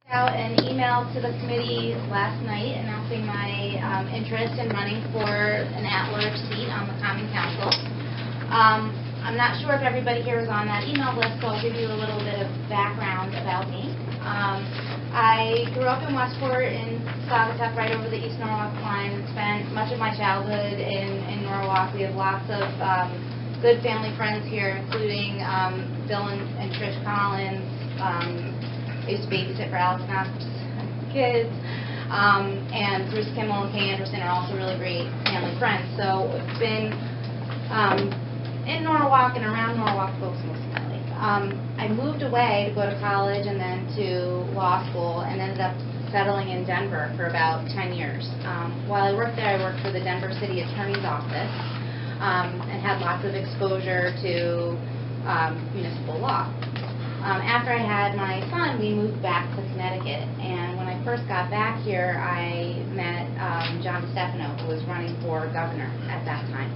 Out an email to the committee last night announcing my interest in running for an at-large seat on the Common Council. I'm not sure if everybody here is on that email list, so I'll give you a little bit of background about me. I grew up in Westport in Saugatuck, right over the East Norwalk line, and spent much of my childhood in Norwalk. We have lots of good family friends here, including Bill and Trish Collins. I used to babysit for Alex Knox's kids, and Bruce Kimmel and Kay Anderson are also really great family friends. So it's been in Norwalk and around Norwalk folks most of my life. I moved away to go to college and then to law school and ended up settling in Denver for about 10 years. While I worked there, I worked for the Denver City Attorney's Office and had lots of exposure to municipal law. After I had my son, we moved back to Connecticut, and when I first got back here, I met John Stefano, who was running for governor at that time.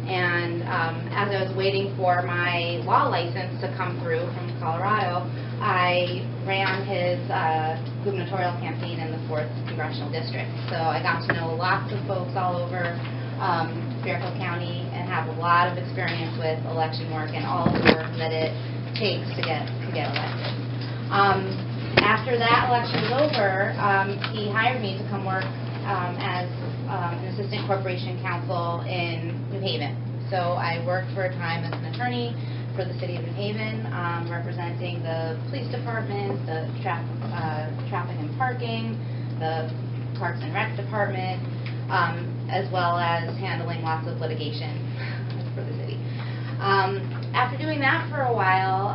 And as I was waiting for my law license to come through from Colorado, I ran his gubernatorial campaign in the 4th Congressional District. So I got to know lots of folks all over Fairfield County and have a lot of experience with election work and all of the work that it takes to get elected. After that election was over, he hired me to come work as an assistant corporation counsel in New Haven. So I worked for a time as an attorney for the city of New Haven, representing the police department, the traffic and parking, the Parks and Rec department, as well as handling lots of litigation for the city. After doing that for a while,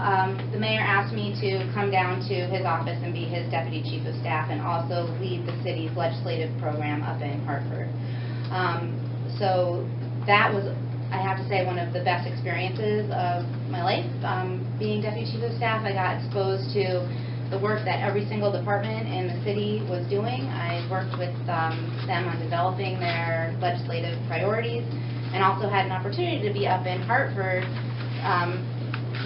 the mayor asked me to come down to his office and be his deputy chief of staff and also lead the city's legislative program up in Hartford. So that was, I have to say, one of the best experiences of my life. Being deputy chief of staff, I got exposed to the work that every single department in the city was doing. I worked with them on developing their legislative priorities, and also had an opportunity to be up in Hartford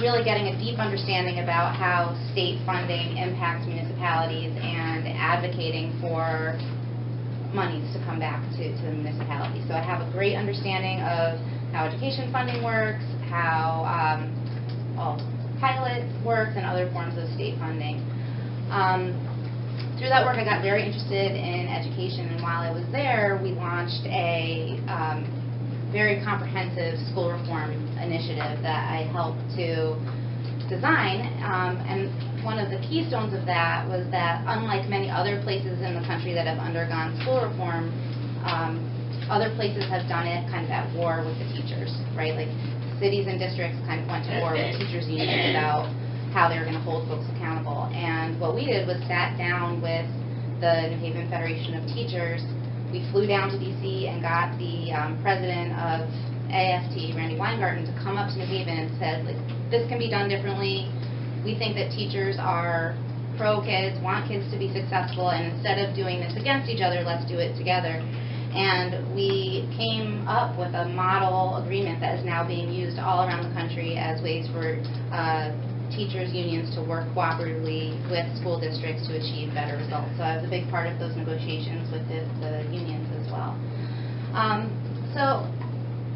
really getting a deep understanding about how state funding impacts municipalities and advocating for monies to come back to the municipalities. So I have a great understanding of how education funding works, how pilot works, and other forms of state funding. Through that work, I got very interested in education, and while I was there, we launched a very comprehensive school reform initiative that I helped to design, and one of the keystones of that was that unlike many other places in the country that have undergone school reform, other places have done it kind of at war with the teachers, right? Like cities and districts kind of went to war with teachers' unions about how they were going to hold folks accountable. And what we did was sat down with the New Haven Federation of Teachers. We flew down to D.C. and got the president of AFT, Randy Weingarten, to come up to New Haven and said, like, this can be done differently. We think that teachers are pro-kids, want kids to be successful, and instead of doing this against each other, let's do it together. And we came up with a model agreement that is now being used all around the country as ways for teachers' unions to work cooperatively with school districts to achieve better results. So I was a big part of those negotiations with the unions as well. So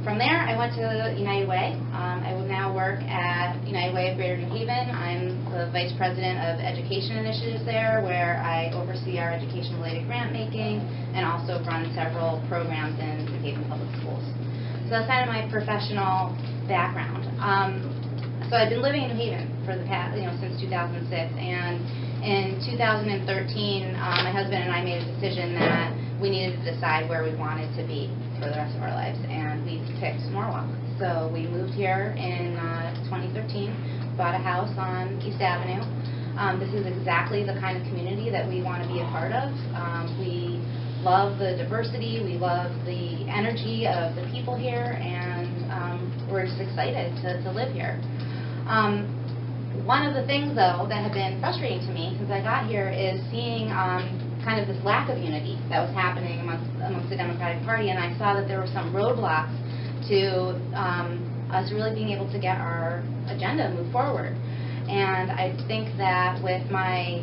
from there, I went to United Way. I will now work at United Way of Greater New Haven. I'm the Vice President of Education Initiatives there, where I oversee our education-related grant making and also run several programs in New Haven Public Schools. So that's kind of my professional background. So I've been living in New Haven for the past, since 2006, and in 2013, my husband and I made a decision that we needed to decide where we wanted to be for the rest of our lives, and we picked Norwalk. So we moved here in 2013, bought a house on East Avenue. This is exactly the kind of community that we want to be a part of. We love the diversity, we love the energy of the people here, and we're just excited to live here. One of the things, though, that had been frustrating to me since I got here is seeing kind of this lack of unity that was happening amongst the Democratic Party, and I saw that there were some roadblocks to us really being able to get our agenda moved forward. And I think that with my